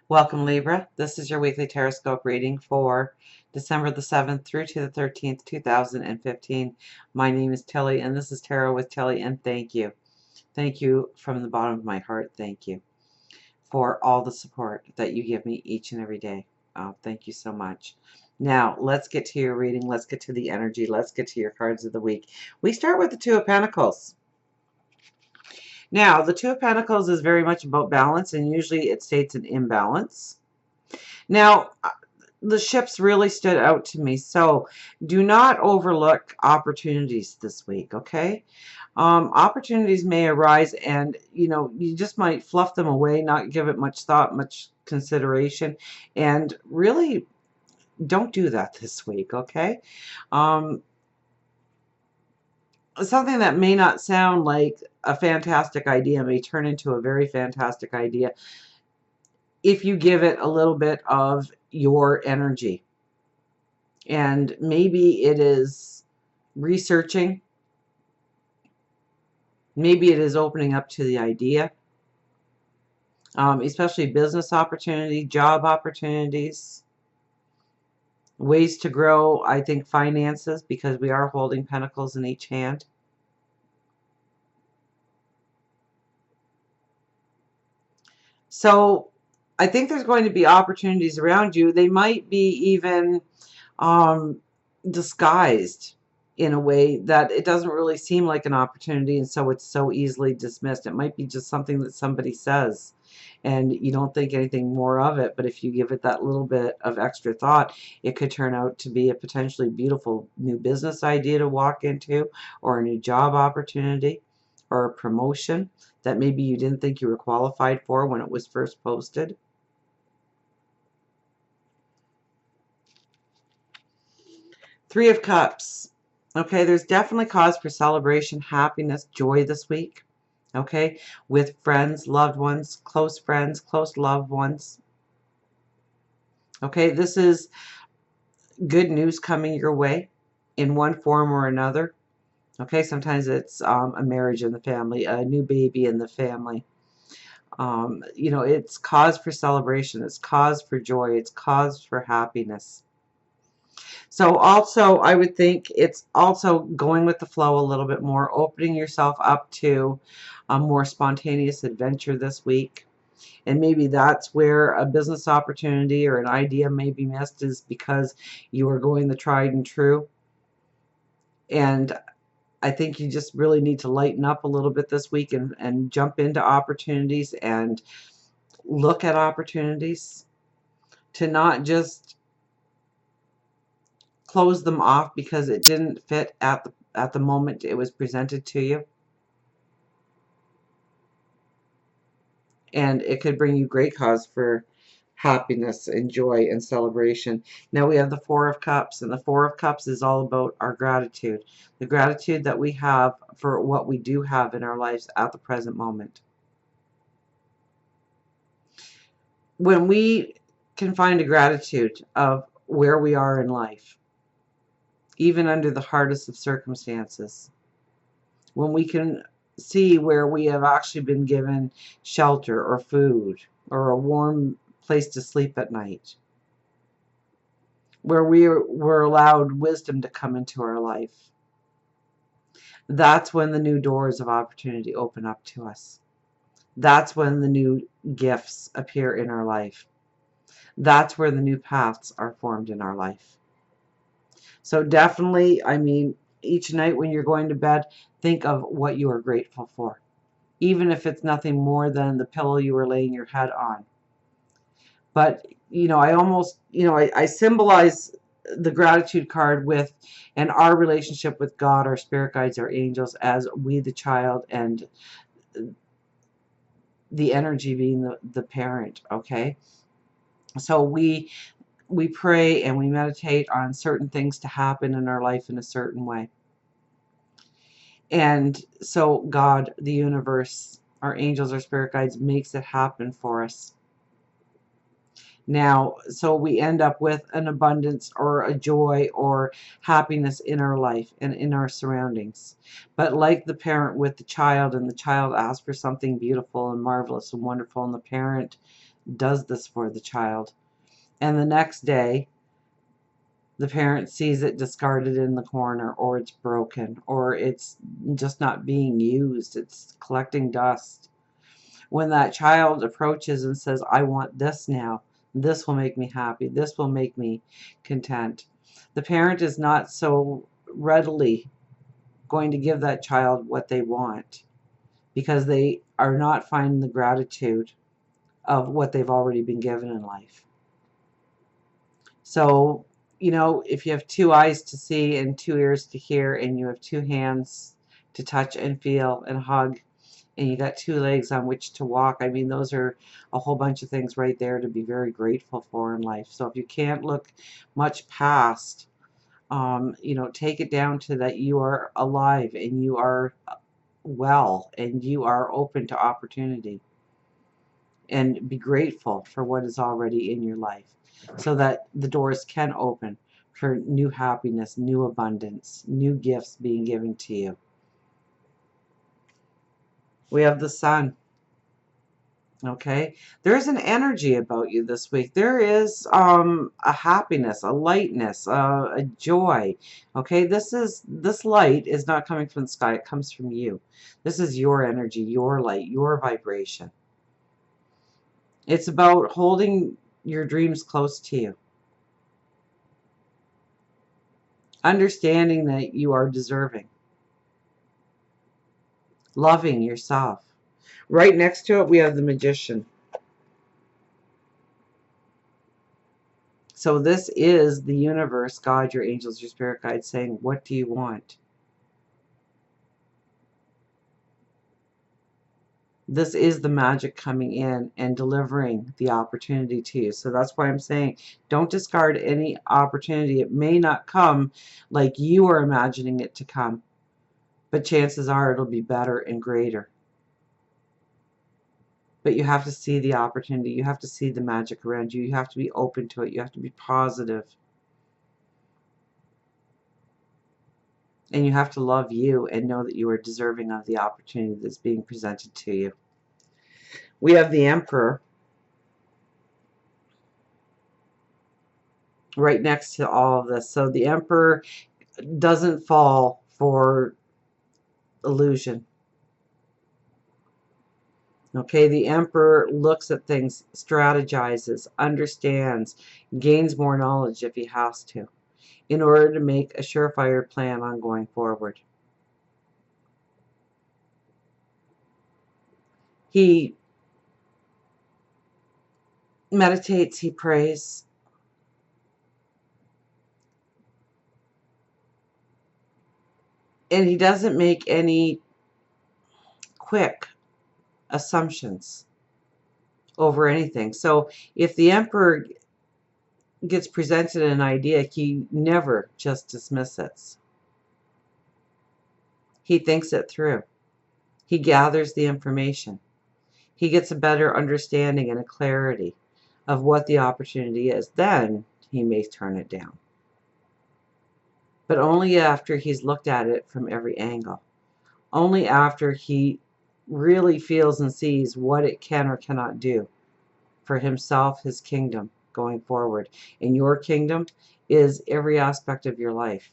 Welcome, Libra. This is your weekly Teroscope reading for December the 7th through to the 13th, 2015. My name is Tilly, and this is Tarot with Tilly, and thank you. Thank you from the bottom of my heart. Thank you for all the support that you give me each and every day. Thank you so much. Now, let's get to your reading. Let's get to the energy. Let's get to your cards of the week. We start with the Two of Pentacles. Now, the Two of Pentacles is very much about balance, and usually it states an imbalance. Now, the ships really stood out to me, so do not overlook opportunities this week, okay? Opportunities may arise, and you just might fluff them away, not give it much thought, much consideration, and really don't do that this week, okay? Um, Something that may not sound like a fantastic idea may turn into a very fantastic idea if you give it a little bit of your energy. And maybe it is researching, maybe it is opening up to the idea, especially business opportunity, job opportunities, ways to grow, I think, finances, because we are holding pentacles in each hand. So I think there's going to be opportunities around you. They might be even disguised in a way that it doesn't really seem like an opportunity, and so it's so easily dismissed. It might be just something that somebody says and you don't think anything more of it, but if you give it that little bit of extra thought, it could turn out to be a potentially beautiful new business idea to walk into, or a new job opportunity, or a promotion that maybe you didn't think you were qualified for when it was first posted. Three of Cups. Okay, there's definitely cause for celebration, happiness, joy this week. Okay, with friends, loved ones, close loved ones. Okay, this is good news coming your way in one form or another. Okay, sometimes it's a marriage in the family, a new baby in the family. It's cause for celebration, it's cause for joy, it's cause for happiness. So also, I would think it's also going with the flow a little bit more, opening yourself up to a more spontaneous adventure this week. And maybe that's where a business opportunity or an idea may be missed, is because you are going the tried and true. And I think you just really need to lighten up a little bit this week and jump into opportunities and look at opportunities, to not just close them off because it didn't fit at the moment it was presented to you. And it could bring you great cause for happiness and joy and celebration. Now we have the Four of Cups, and the Four of Cups is all about our gratitude, the gratitude that we have for what we do have in our lives at the present moment. When we can find a gratitude of where we are in life, even under the hardest of circumstances, when we can see where we have actually been given shelter or food or a warm place to sleep at night, where we were allowed wisdom to come into our life, that's when the new doors of opportunity open up to us. That's when the new gifts appear in our life. That's where the new paths are formed in our life. So definitely, I mean, each night when you're going to bed, think of what you are grateful for, even if it's nothing more than the pillow you were laying your head on. But, I almost, I symbolize the gratitude card with, and our relationship with God, our spirit guides, our angels, as we the child, and the energy being the parent, okay? So we pray and we meditate on certain things to happen in our life in a certain way. And so God, the universe, our angels, our spirit guides, makes it happen for us. Now, so we end up with an abundance or a joy or happiness in our life and in our surroundings. But like the parent with the child, and the child asks for something beautiful and marvelous and wonderful, and the parent does this for the child. And the next day, the parent sees it discarded in the corner, or it's broken, or it's just not being used, it's collecting dust. When that child approaches and says, I want this now, this will make me happy, this will make me content, the parent is not so readily going to give that child what they want, because they are not finding the gratitude of what they've already been given in life. So, you know, if you have two eyes to see and two ears to hear, and you have two hands to touch and feel and hug, and you got two legs on which to walk, I mean, those are a whole bunch of things right there to be very grateful for in life. So if you can't look much past, you know, take it down to that you are alive and you are well and you are open to opportunity, and be grateful for what is already in your life, so that the doors can open for new happiness, new abundance, new gifts being given to you. We have the sun. Okay, there's an energy about you this week. There is a happiness, a lightness, a joy. Okay, this light is not coming from the sky, it comes from you. This is your energy, your light, your vibration. It's about holding your dreams close to you, understanding that you are deserving, loving yourself. Right next to it, we have the Magician. So this is the universe, God, your angels, your spirit guide saying, what do you want? This is the magic coming in and delivering the opportunity to you. So that's why I'm saying, don't discard any opportunity. It may not come like you are imagining it to come, but chances are it'll be better and greater. But you have to see the opportunity. You have to see the magic around you. You have to be open to it. You have to be positive. And you have to love you and know that you are deserving of the opportunity that's being presented to you. We have the Emperor right next to all of this. So the Emperor doesn't fall for illusion. Okay, the Emperor looks at things, strategizes, understands, gains more knowledge if he has to, in order to make a surefire plan on going forward. He meditates, he prays, and he doesn't make any quick assumptions over anything. So if the Emperor gets presented an idea, he never just dismisses. He thinks it through. He gathers the information. He gets a better understanding and a clarity of what the opportunity is. Then he may turn it down. But only after he's looked at it from every angle. Only after he really feels and sees what it can or cannot do for himself, his kingdom going forward. And your kingdom is every aspect of your life.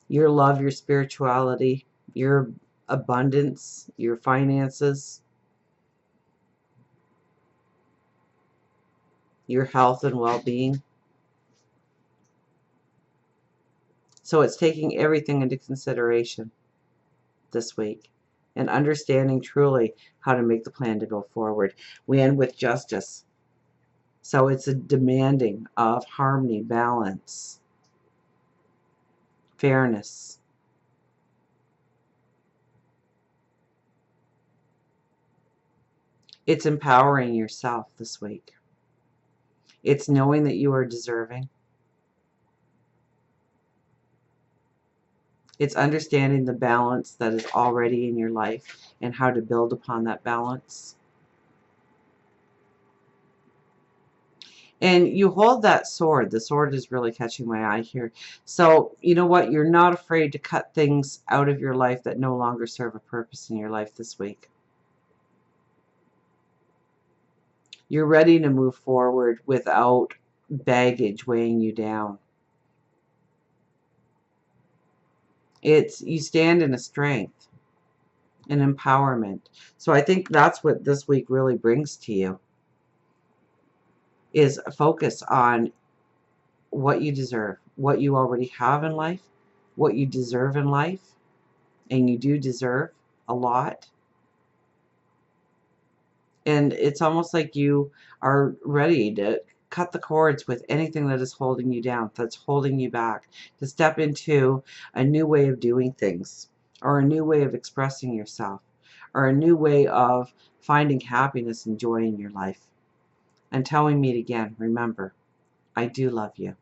Your love, your spirituality, your abundance, your finances, your health and well-being. So it's taking everything into consideration this week and understanding truly how to make the plan to go forward. We end with Justice. So it's a demanding of harmony, balance, fairness. It's empowering yourself this week. It's knowing that you are deserving. It's understanding the balance that is already in your life and how to build upon that balance. And you hold that sword. The sword is really catching my eye here. So, you know what? You're not afraid to cut things out of your life that no longer serve a purpose in your life this week. You're ready to move forward without baggage weighing you down. You stand in a strength, an empowerment. So I think that's what this week really brings to you, is a focus on what you deserve, what you already have in life, what you deserve in life, and you do deserve a lot. And it's almost like you are ready to cut the cords with anything that is holding you down, that's holding you back, to step into a new way of doing things, or a new way of expressing yourself, or a new way of finding happiness and joy in your life. Until we meet again, remember, I do love you.